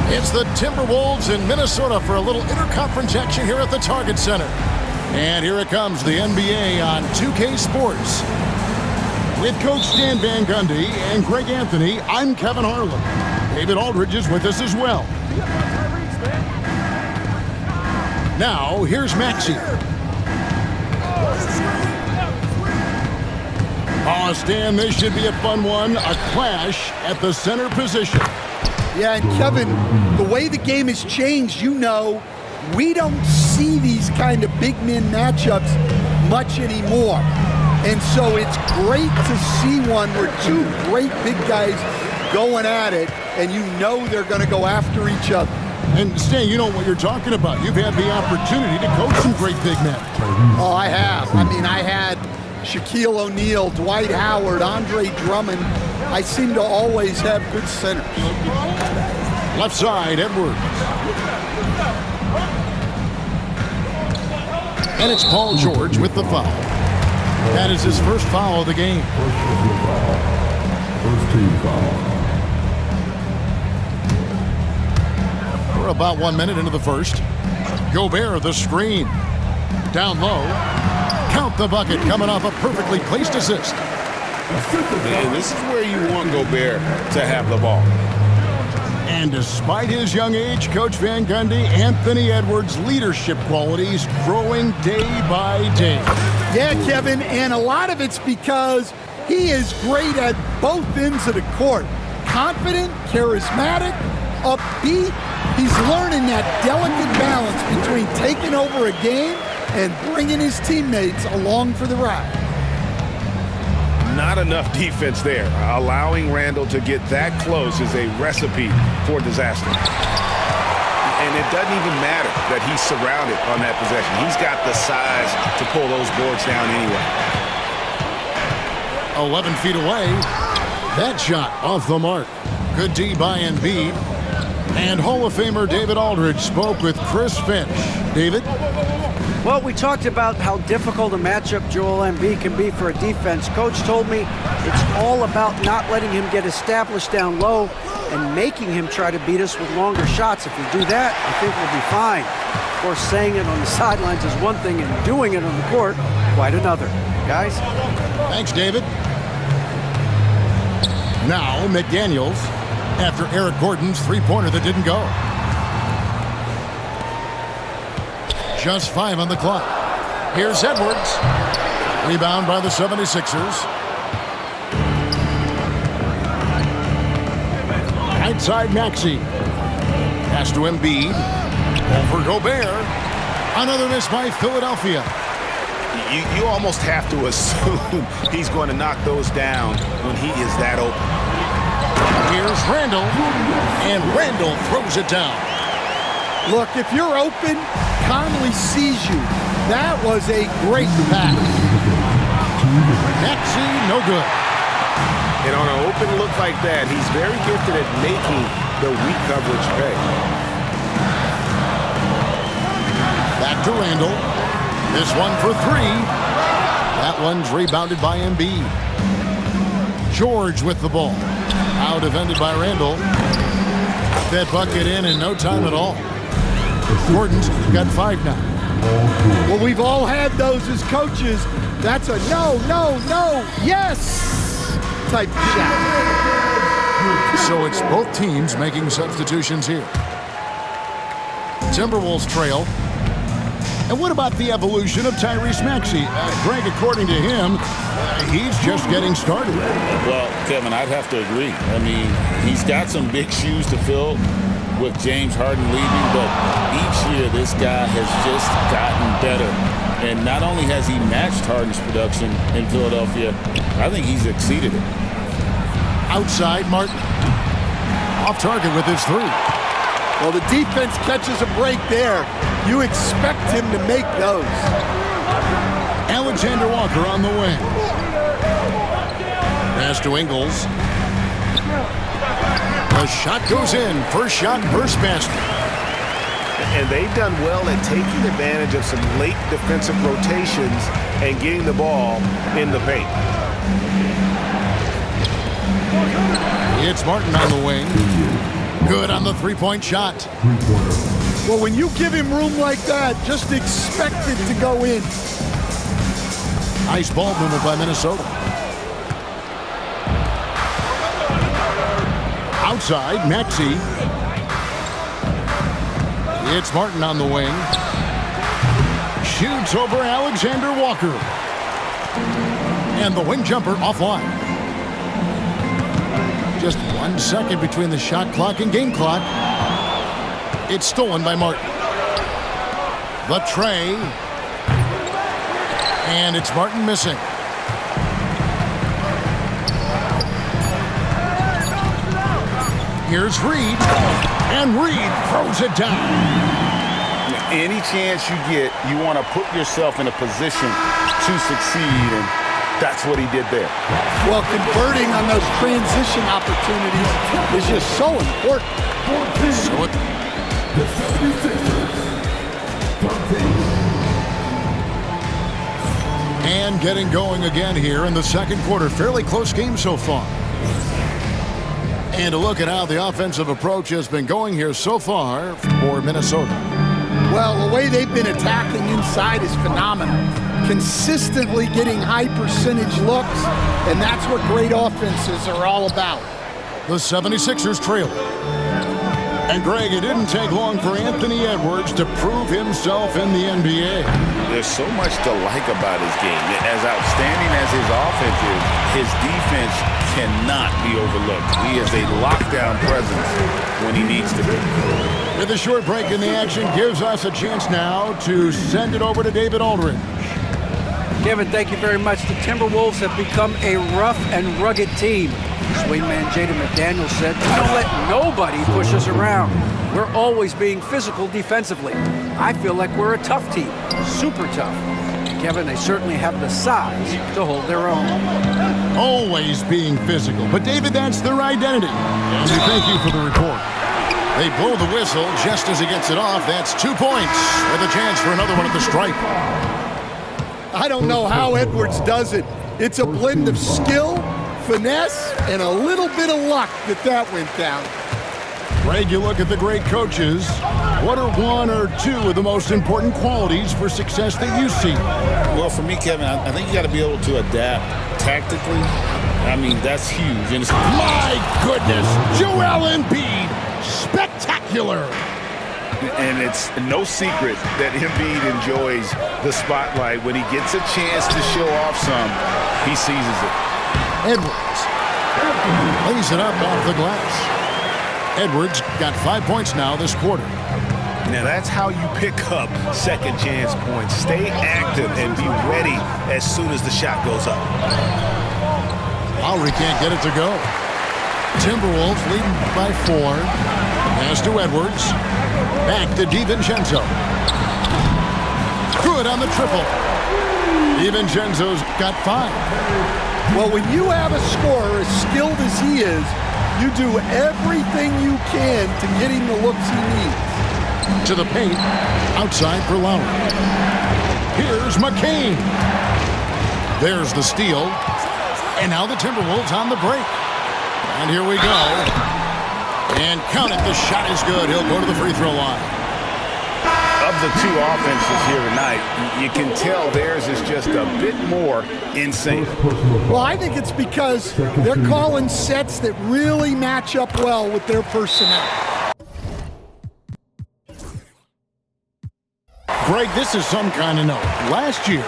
It's the Timberwolves in Minnesota for a little interconference action here at the Target Center. And here it comes, the NBA on 2K Sports. With Coach Stan Van Gundy and Greg Anthony, I'm Kevin Harlan. David Aldridge is with us as well. Now, here's Maxey. Oh, Stan, this should be a fun one. A clash at the center position. Yeah, and Kevin, the way the game has changed, we don't see these kind of big men matchups much anymore. And so it's great to see one where two great big guys going at it, and they're going to go after each other. And Stan, you know what you're talking about. You've had the opportunity to coach some great big men. Oh, I have. I had Shaquille O'Neal, Dwight Howard, Andre Drummond. I seem to always have good centers. Left side, Edwards. And it's Paul George with the foul. That is his first foul of the game. First team foul. We're about 1 minute into the first. Gobert, the screen. Down low. Count the bucket, coming off a perfectly placed assist. And this is where you want Gobert to have the ball. And despite his young age, Coach Van Gundy, Anthony Edwards' leadership qualities growing day by day. Yeah, Kevin, and a lot of it's because he is great at both ends of the court. Confident, charismatic, upbeat. He's learning that delicate balance between taking over a game and bringing his teammates along for the ride. Not enough defense there. Allowing Randall to get that close is a recipe for disaster. And it doesn't even matter that he's surrounded on that possession. He's got the size to pull those boards down anyway. 11 feet away. That shot off the mark. Good D by Embiid. And Hall of Famer David Aldridge spoke with Chris Finch. David? Well, we talked about how difficult a matchup Joel Embiid can be for a defense. Coach told me it's all about not letting him get established down low and making him try to beat us with longer shots. If we do that, I think we'll be fine. Of course, saying it on the sidelines is one thing and doing it on the court, quite another. Guys? Thanks, David. Now, McDaniels, after Eric Gordon's three-pointer that didn't go. Just 5 on the clock. Here's Edwards. Rebound by the 76ers. Right side, Maxey. Pass to Embiid. Over Gobert. Another miss by Philadelphia. You almost have to assume he's going to knock those down when he is that open. Here's Randall. And Randall throws it down. Look, if you're open, Conley sees you. That was a great pass. Maxey, no good. And on an open look like that, he's very gifted at making the weak coverage pay. Back to Randall. This one for 3. That one's rebounded by Embiid. George with the ball. Out defended by Randall. That bucket in no time at all. Gordon's got 5 now. Well, we've all had those as coaches. That's a no, yes type shot. So it's both teams making substitutions here. Timberwolves trail. And what about the evolution of Tyrese Maxey? Greg, according to him, he's just getting started. Well, Kevin, I'd have to agree. He's got some big shoes to fill with James Harden leaving, but each year this guy has just gotten better. And not only has he matched Harden's production in Philadelphia, I think he's exceeded it. Outside, Martin. Off target with his 3. Well, the defense catches a break there. You expect him to make those. Alexander Walker on the wing. Pass to Ingles. The shot goes in. First shot, first basket. And they've done well at taking advantage of some late defensive rotations and getting the ball in the paint. It's Martin on the wing. Good on the three-point shot. Well, when you give him room like that, just expect it to go in. Nice ball movement by Minnesota. Outside, Maxey. It's Martin on the wing. Shoots over Alexander Walker. And the wing jumper offline. Just 1 second between the shot clock and game clock. It's stolen by Martin. The tray. And it's Martin missing. Here's Reed. And Reed throws it down. Any chance you get, you want to put yourself in a position to succeed, and that's what he did there. Well, converting on those transition opportunities is just so important. And getting going again here in the second quarter. Fairly close game so far. And a look at how the offensive approach has been going here so far for Minnesota. Well, the way they've been attacking inside is phenomenal. Consistently getting high percentage looks, and that's what great offenses are all about. The 76ers trail. And Greg, it didn't take long for Anthony Edwards to prove himself in the NBA. There's so much to like about his game. As outstanding as his offense is, his defense cannot be overlooked. He is a lockdown presence when he needs to be. With a short break in the action, gives us a chance now to send it over to David Aldridge. Kevin, thank you very much. The Timberwolves have become a rough and rugged team. Swingman Jaden McDaniels said, "We don't let nobody push us around. We're always being physical defensively. I feel like we're a tough team, super tough." Kevin, they certainly have the size to hold their own. Always being physical. But, David, that's their identity. And we thank you for the report. They blow the whistle just as he gets it off. That's 2 points with a chance for another one at the stripe. I don't know how Edwards does it. It's a blend of skill, finesse, and a little bit of luck that went down. Greg, you look at the great coaches. What are one or two of the most important qualities for success that you see? Well, for me, Kevin, I think you got to be able to adapt tactically. I mean, that's huge. And My goodness, Joel Embiid, spectacular. And it's no secret that Embiid enjoys the spotlight. When he gets a chance to show off some, he seizes it. Edwards lays it up off the glass. Edwards got 5 points now this quarter. Now that's how you pick up second chance points. Stay active and be ready as soon as the shot goes up. Lowry can't get it to go. Timberwolves leading by 4. Pass to Edwards. Back to DiVincenzo. Good on the triple. DiVincenzo's got 5. Well, when you have a scorer as skilled as he is, you do everything you can to get him the looks he needs. To the paint. Outside for Lowry. Here's McCain. There's the steal. And now the Timberwolves on the break. And here we go. And count it, the shot is good. He'll go to the free throw line. Of the two offenses here tonight, you can tell theirs is just a bit more insane. Well, I think it's because they're calling sets that really match up well with their personnel. Greg, this is some kind of note. Last year,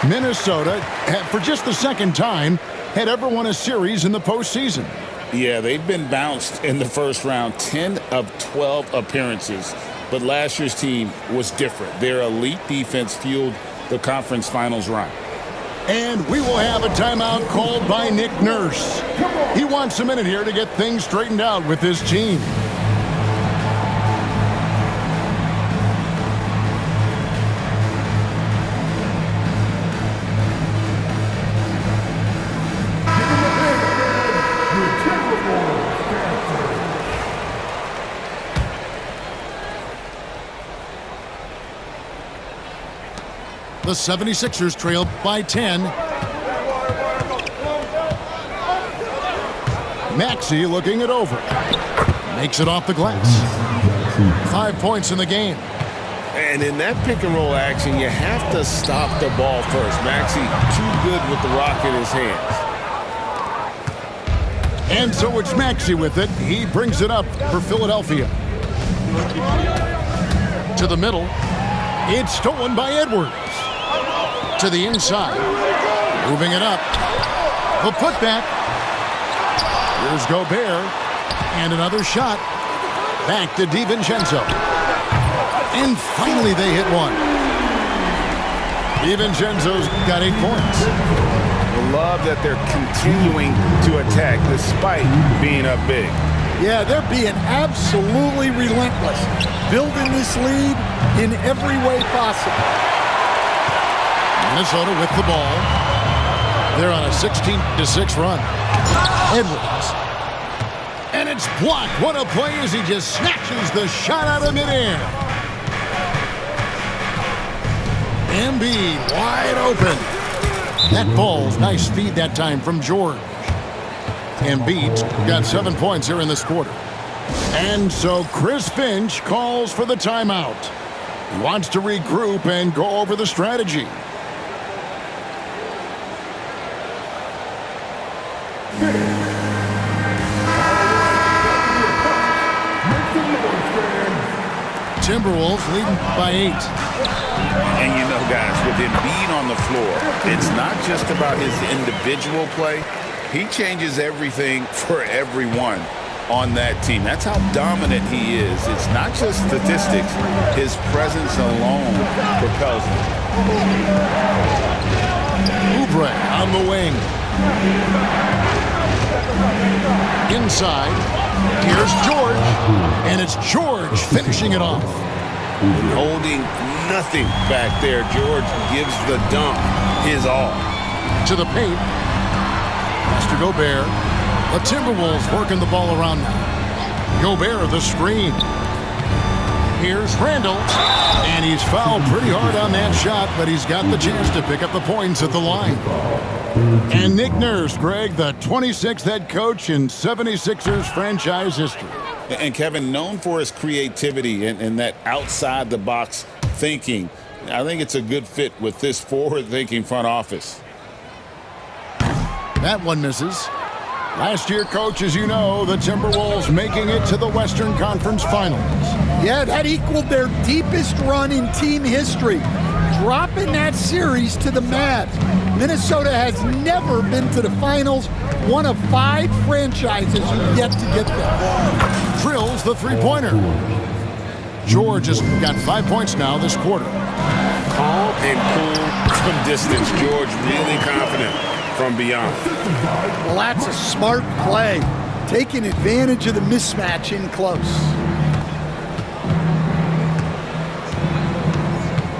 Minnesota, for just the second time, had ever won a series in the postseason. Yeah, they've been bounced in the first round, 10 of 12 appearances. But last year's team was different. Their elite defense fueled the conference finals run. And we will have a timeout called by Nick Nurse. He wants a minute here to get things straightened out with his team. The 76ers trail by 10. Maxey looking it over. Makes it off the glass. 5 points in the game. And in that pick and roll action, you have to stop the ball first. Maxey too good with the rock in his hands. And so it's Maxey with it. He brings it up for Philadelphia. To the middle. It's stolen by Edwards. To the inside. Moving it up. The putback. Here's Gobert. And another shot. Back to DiVincenzo. And finally they hit one. DiVincenzo's got 8 points. I love that they're continuing to attack despite being up big. Yeah, they're being absolutely relentless, building this lead in every way possible. Minnesota with the ball. They're on a 16-6 run. Edwards. And it's blocked. What a play as he just snatches the shot out of midair. Embiid wide open. That ball's nice feed that time from George. Embiid's got 7 points here in this quarter. And so Chris Finch calls for the timeout. He wants to regroup and go over the strategy. Timberwolves leading by 8. And you know, guys, with Embiid on the floor, it's not just about his individual play. He changes everything for everyone on that team. That's how dominant he is. It's not just statistics. His presence alone propels him. Oubre on the wing. Inside. Here's George. And it's George finishing it off. Holding nothing back there. George gives the dunk his all. To the paint. Master Gobert. The Timberwolves working the ball around now. Gobert the screen. Here's Randall. And he's fouled pretty hard on that shot, but he's got the chance to pick up the points at the line. And Nick Nurse, Greg, the 26th head coach in 76ers franchise history. And Kevin, known for his creativity and that outside-the-box thinking, I think it's a good fit with this forward-thinking front office. That one misses. Last year, coach, as you know, the Timberwolves making it to the Western Conference Finals. Yeah, that equaled their deepest run in team history, dropping that series to the Mavs. Minnesota has never been to the finals, one of 5 franchises who've yet to get there. Drills the three-pointer. George has got 5 points now this quarter. Calm and cool from distance. George really confident from beyond. Well, that's a smart play, taking advantage of the mismatch in close.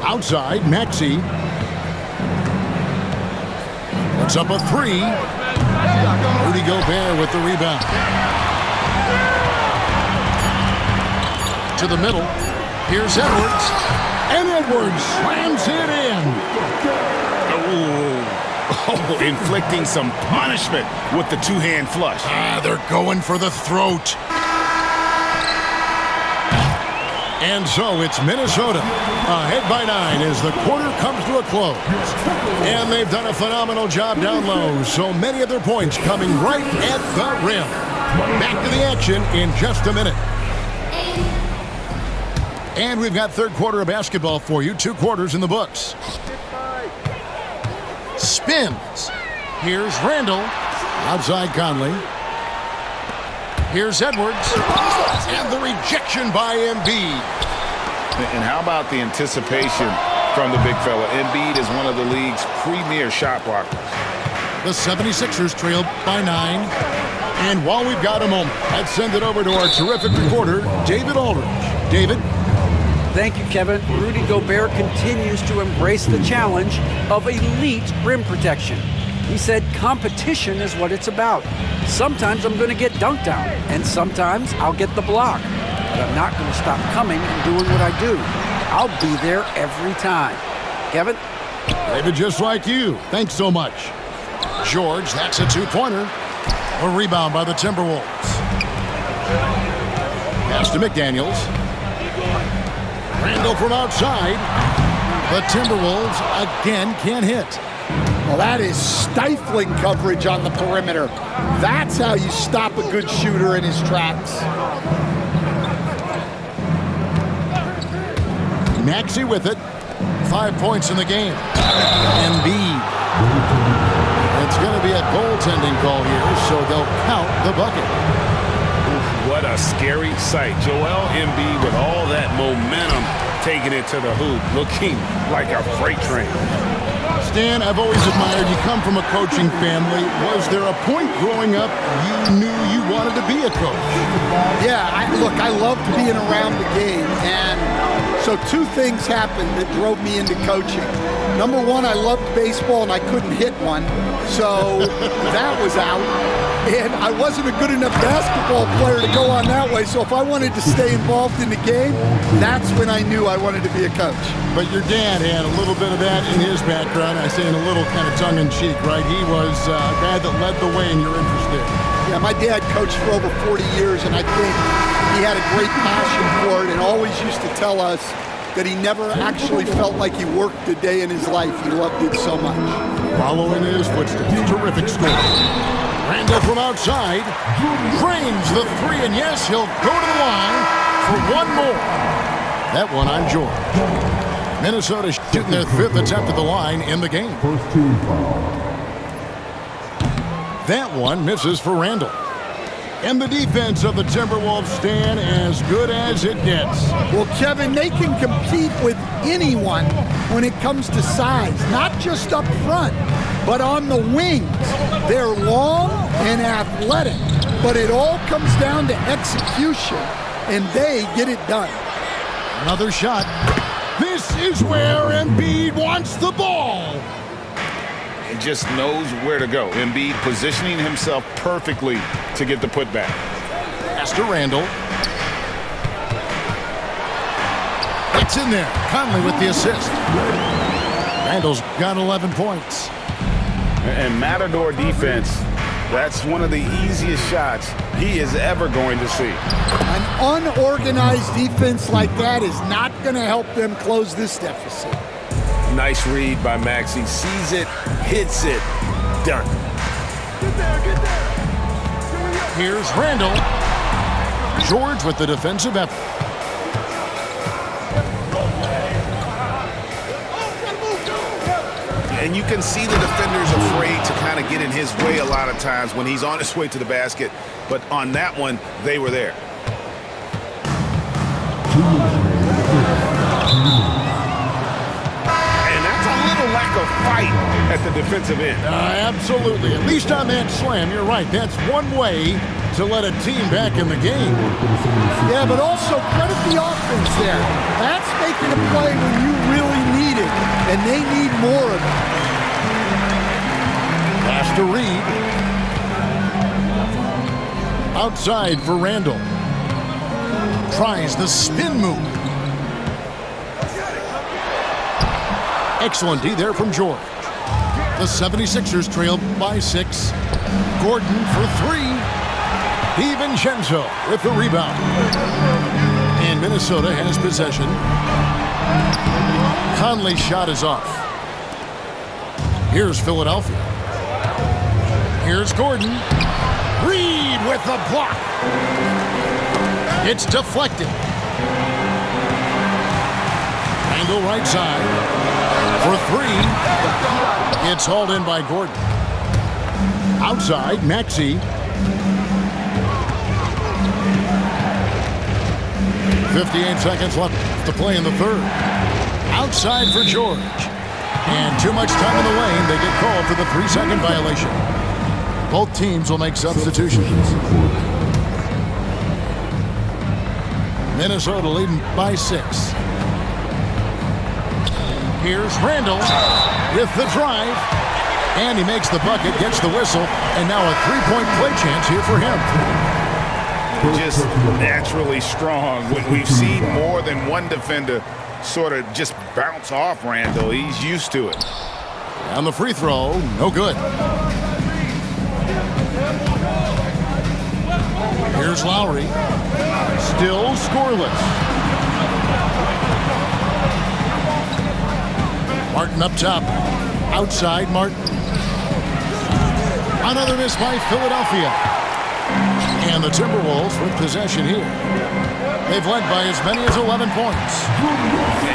Outside, Maxey. Puts up a 3. Rudy Gobert with the rebound. To the middle. Here's Edwards. And Edwards slams it in. Oh, inflicting some punishment with the two-hand flush. They're going for the throat. And so it's Minnesota ahead by 9 as the quarter comes to a close. And they've done a phenomenal job down low, so many of their points coming right at the rim. Back to the action in just a minute. And we've got third quarter of basketball for you, 2 quarters in the books. Spins. Here's Randall. Outside Conley. Here's Edwards. And the rejection by Embiid. And how about the anticipation from the big fella? Embiid is one of the league's premier shot blockers. The 76ers trailed by 9. And while we've got a moment, let's send it over to our terrific reporter, David Aldridge. David? Thank you, Kevin. Rudy Gobert continues to embrace the challenge of elite rim protection. He said competition is what it's about. Sometimes I'm going to get dunked on, and sometimes I'll get the block. But I'm not going to stop coming and doing what I do. I'll be there every time. Kevin? David, just like you. Thanks so much. George, that's a 2-pointer. A rebound by the Timberwolves. Pass to McDaniels. Randall from outside. The Timberwolves again can't hit. Well, that is stifling coverage on the perimeter. That's how you stop a good shooter in his tracks. Maxey with it. 5 points in the game. Embiid. It's going to be a goaltending call here, so they'll count the bucket. What a scary sight. Joel Embiid with all that momentum taking it to the hoop, looking like a freight train. Stan, I've always admired you. Come from a coaching family. Was there a point growing up you knew you wanted to be a coach? Yeah, look, I loved being around the game, and so two things happened that drove me into coaching. Number one, I loved baseball and I couldn't hit one, so that was out. And I wasn't a good enough basketball player to go on that way, so if I wanted to stay involved in the game, that's when I knew I wanted to be a coach. But your dad had a little bit of that in his background. I say in a little kind of tongue-in-cheek, right? He was a guy that led the way in your interest there. Yeah, my dad coached for over 40 years, and I think he had a great passion for it and always used to tell us that he never actually felt like he worked a day in his life. He loved it so much. Following in his footsteps, terrific score. Randall from outside drains the three, and yes, he'll go to the line for one more. That one on George. Minnesota shooting their 5th attempt at the line in the game. That one misses for Randall. And the defense of the Timberwolves stand as good as it gets. Well, Kevin, they can compete with anyone when it comes to size, not just up front, but on the wings. They're long and athletic, but it all comes down to execution, and they get it done. Another shot. This is where Embiid wants the ball. He just knows where to go. Embiid positioning himself perfectly to get the putback. Pass to Randall. It's in there. Conley with the assist. Randall's got 11 points. And Matador defense, that's one of the easiest shots he is ever going to see. An unorganized defense like that is not going to help them close this deficit. Nice read by Maxey. Sees it, hits it, done. Here's Randall. George with the defensive effort. And you can see the defenders afraid to kind of get in his way a lot of times when he's on his way to the basket. But on that one, they were there. And that's a little lack of fight at the defensive end. Absolutely. At least on that slam, you're right. That's one way to let a team back in the game. Yeah, but also credit the offense there. That's making a play when you really need it, and they need more of it. Pass to Reed. Outside for Randall. Tries the spin move. Excellent D there from George. The 76ers trail by 6. Gordon for 3. DiVincenzo with the rebound. And Minnesota has possession. Conley's shot is off. Here's Philadelphia. Here's Gordon. Reed with the block. It's deflected. Angle right side. For 3. It's hauled in by Gordon. Outside, Maxey. 58 seconds left to play in the third. Outside for George. And too much time in the lane. They get called for the 3-second violation. Both teams will make substitutions. Minnesota leading by 6. Here's Randall with the drive. And he makes the bucket, gets the whistle, and now a 3-point play chance here for him. Just naturally strong. We've seen more than one defender sort of just bounce off Randall. He's used to it. On the free throw, no good. Here's Lowry. Still scoreless. Martin up top. Outside Martin. Another miss by Philadelphia. And the Timberwolves with possession here. They've led by as many as 11 points.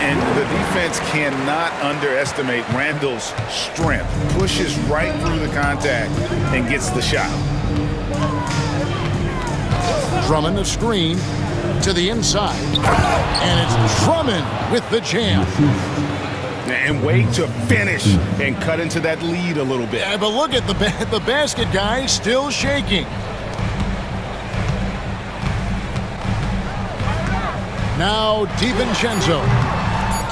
And the defense cannot underestimate Randall's strength. Pushes right through the contact and gets the shot. Drummond a screen to the inside. And it's Drummond with the jam. And wait to finish and cut into that lead a little bit. Yeah, but look at the basket guy still shaking. Now DiVincenzo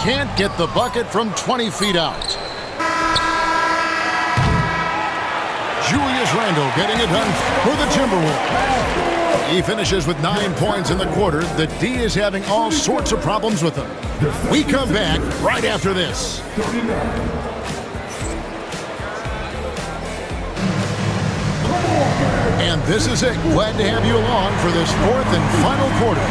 can't get the bucket from 20 feet out. Julius Randle getting it done for the Timberwolves. He finishes with 9 points in the quarter. The D is having all sorts of problems with him. We come back right after this. And this is it. Glad to have you along for this fourth and final quarter.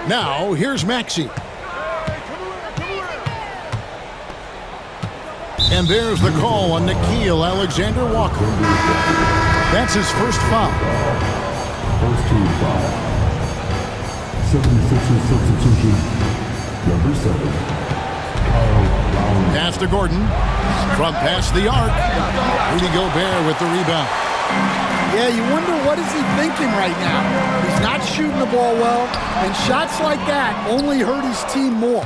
Now, here's Maxey. And there's the call on Nickeil Alexander-Walker. That's his first foul. First team foul. 76ers substitution, number 7. Pass to Gordon. From past the arc. Rudy Gobert with the rebound. Yeah, you wonder what is he thinking right now. He's not shooting the ball well, and shots like that only hurt his team more.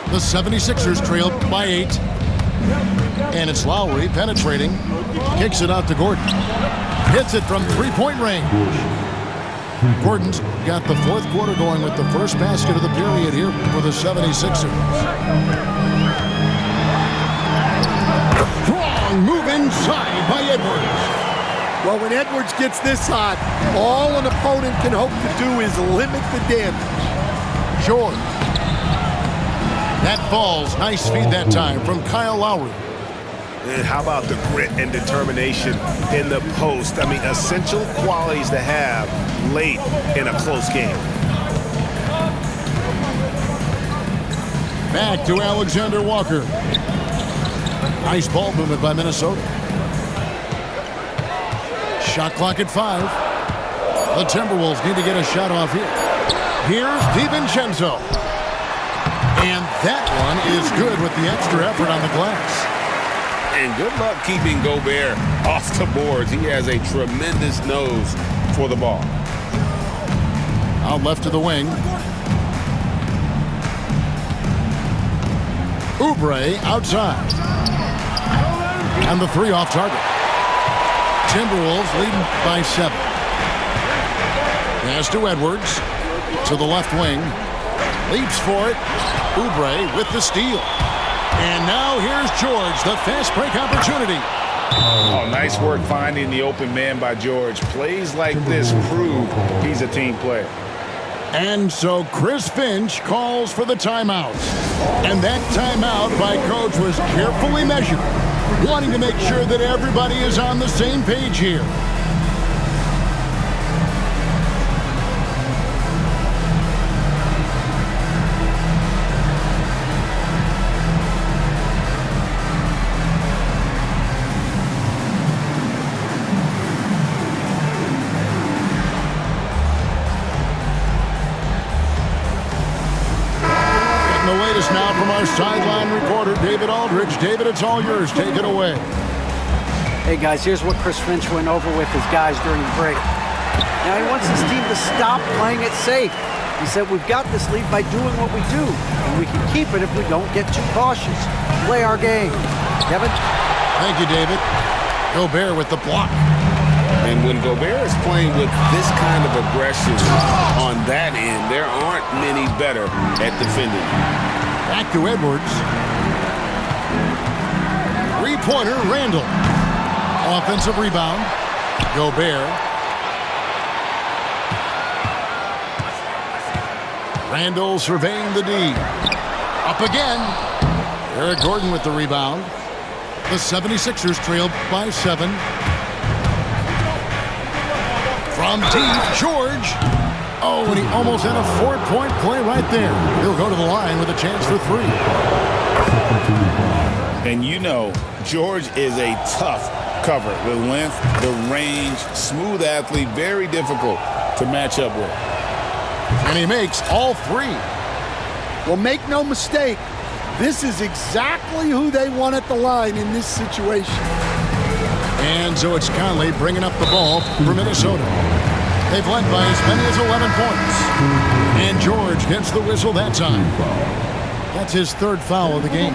The 76ers trail by 8. And it's Lowry penetrating. Kicks it out to Gordon. Hits it from three-point range. Gordon's got the fourth quarter going with the first basket of the period here for the 76ers. Strong move inside by Edwards. Well, when Edwards gets this hot, all an opponent can hope to do is limit the damage. George. That falls. Nice feed that time from Kyle Lowry. And how about the grit and determination in the post? I mean, essential qualities to have late in a close game. Back to Alexander-Walker. Nice ball movement by Minnesota. Shot clock at 5. The Timberwolves need to get a shot off here. Here's DiVincenzo. And that one is good with the extra effort on the glass. And good luck keeping Gobert off the boards. He has a tremendous nose for the ball. Out left to the wing. Oubre outside. And the 3 off target. Timberwolves leading by 7. Pass to Edwards. To the left wing. Leaps for it. Oubre with the steal. And now here's George, the fast break opportunity. Oh, nice work finding the open man by George. Plays like this prove he's a team player. And so Chris Finch calls for the timeout. And that timeout by Coach was carefully measured, wanting to make sure that everybody is on the same page here. Now from our sideline reporter, David Aldridge. David, it's all yours. Take it away. Hey, guys, here's what Chris Finch went over with his guys during the break. Now, he wants his team to stop playing it safe. He said, we've got this lead by doing what we do, and we can keep it if we don't get too cautious. Play our game. Kevin? Thank you, David. Gobert with the block. And when Gobert is playing with this kind of aggression on that end, there aren't many better at defending. Back to Edwards. Three-pointer, Randle. Offensive rebound. Gobert. Randall surveying the D. Up again. Eric Gordon with the rebound. The 76ers trail by 7. From deep, George. Oh, and he almost had a 4-point play right there. He'll go to the line with a chance for 3. And you know, George is a tough cover. The length, the range, smooth athlete, very difficult to match up with. And he makes all 3. Well, make no mistake, this is exactly who they want at the line in this situation. And so it's Conley bringing up the ball for Minnesota. They've led by as many as 11 points. And George gets the whistle that time. That's his 3rd foul of the game.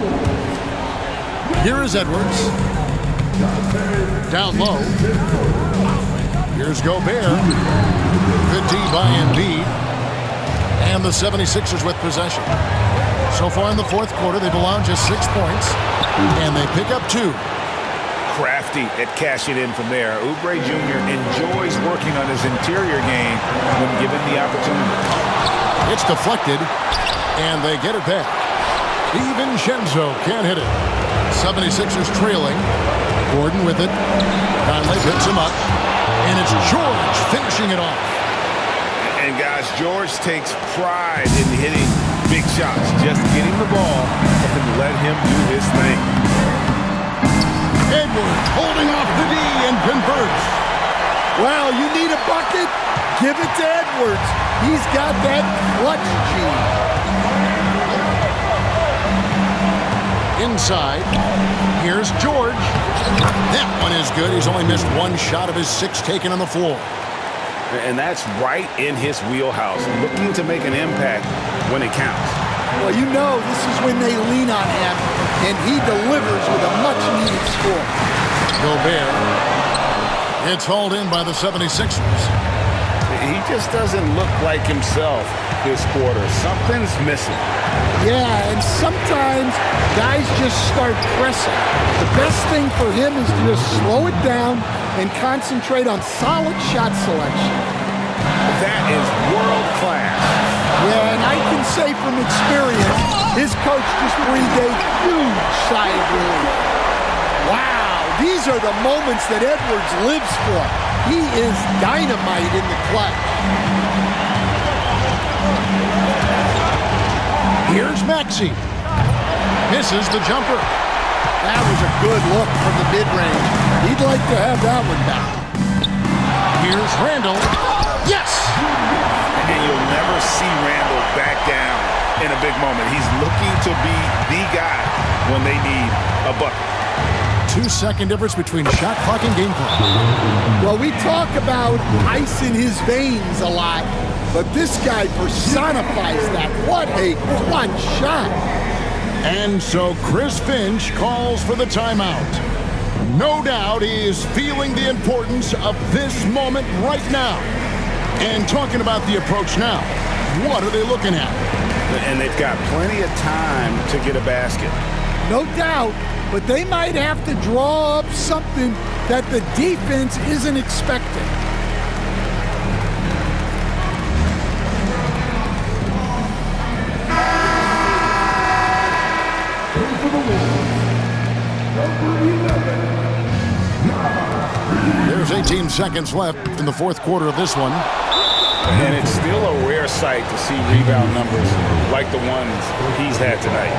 Here is Edwards. Down low. Here's Gobert. Good D by Embiid. And the 76ers with possession. So far in the 4th quarter, they've allowed just 6 points. And they pick up 2. Crafty at cashing in from there. Oubre Jr. enjoys working on his interior game when given the opportunity. It's deflected, and they get it back. Even Shenzo can't hit it. 76ers trailing. Gordon with it. Conley picks him up. And it's George finishing it off. And guys, George takes pride in hitting big shots. Just getting the ball and let him do his thing. Edwards holding off the D and converts. Well, you need a bucket? Give it to Edwards. He's got that clutch gene. Inside, here's George. That one is good. He's only missed 1 shot of his 6 taken on the floor. And that's right in his wheelhouse, looking to make an impact when it counts. Well, you know this is when they lean on him, and he delivers with a much-needed score. Gobert. It's hauled in by the 76ers. He just doesn't look like himself this quarter. Something's missing. Yeah, and sometimes guys just start pressing. The best thing for him is to just slow it down and concentrate on solid shot selection. That is world class. Yeah, and I can say from experience, his coach just breathed a huge sigh of relief. Wow, these are the moments that Edwards lives for. He is dynamite in the clutch. Here's Maxey. Misses the jumper. That was a good look from the mid-range. He'd like to have that one back. Here's Randall. Yes! And you'll never see Randall back down in a big moment. He's looking to be the guy when they need a bucket. 2-second difference between shot clock and game clock. Well, we talk about ice in his veins a lot, but this guy personifies that. What a clutch shot. And so Chris Finch calls for the timeout. No doubt he is feeling the importance of this moment right now. And talking about the approach now, what are they looking at? And they've got plenty of time to get a basket. No doubt, but they might have to draw up something that the defense isn't expecting. There's 18 seconds left in the 4th quarter of this one. And it's still a rare sight to see rebound numbers like the ones he's had tonight.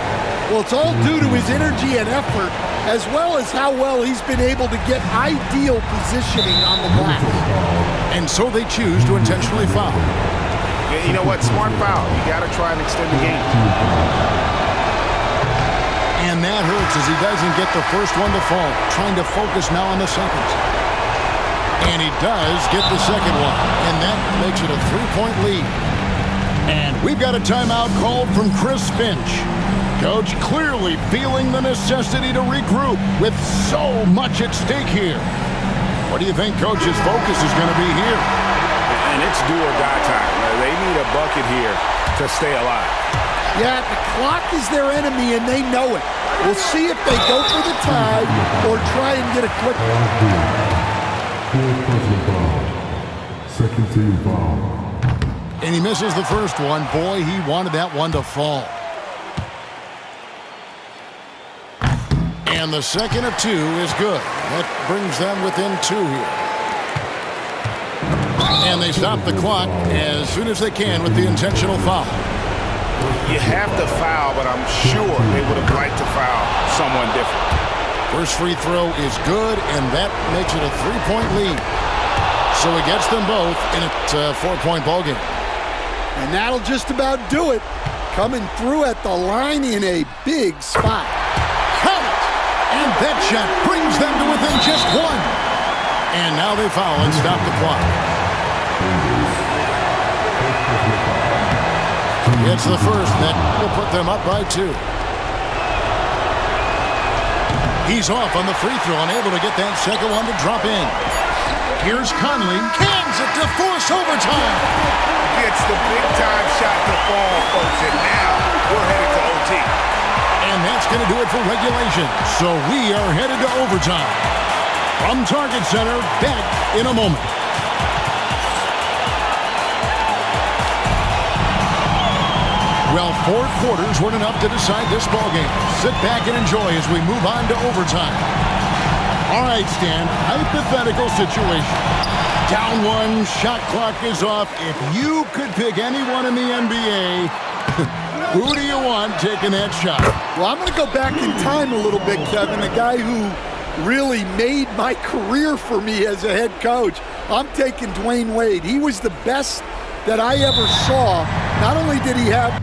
Well, it's all due to his energy and effort, as well as how well he's been able to get ideal positioning on the glass. And so they choose to intentionally foul. You know what? Smart foul. You got to try and extend the game. And that hurts as he doesn't get the first one to fall. Trying to focus now on the second. And he does get the second one. And that makes it a 3-point lead. And we've got a timeout called from Chris Finch. Coach clearly feeling the necessity to regroup with so much at stake here. What do you think Coach's focus is going to be here? And it's do or die time. They need a bucket here to stay alive. Yeah, the clock is their enemy, and they know it. We'll see if they go for the tie or try and get a quick one. Fourth personal foul. Second team foul. And he misses the first one. Boy, he wanted that one to fall. And the second of two is good. That brings them within 2 here. And they stop the clock as soon as they can with the intentional foul. You have to foul, but I'm sure they would have liked to foul someone different. First free throw is good, and that makes it a 3-point lead. So he gets them both in a 4-point ballgame. And that'll just about do it. Coming through at the line in a big spot. Count it! And that shot brings them to within just 1. And now they foul and stop the clock. It's the first that will put them up by 2. He's off on the free throw, unable to get that second one to drop in. Here's Conley, cans it to force overtime. Gets the big-time shot to fall, folks, and now we're headed to OT. And that's going to do it for regulation. So we are headed to overtime. From Target Center, back in a moment. Well, 4 quarters weren't enough to decide this ballgame. Sit back and enjoy as we move on to overtime. All right, Stan, hypothetical situation. Down 1, shot clock is off. If you could pick anyone in the NBA, who do you want taking that shot? Well, I'm going to go back in time a little bit, Kevin. A guy who really made my career for me as a head coach. I'm taking Dwayne Wade. He was the best that I ever saw. Not only did he have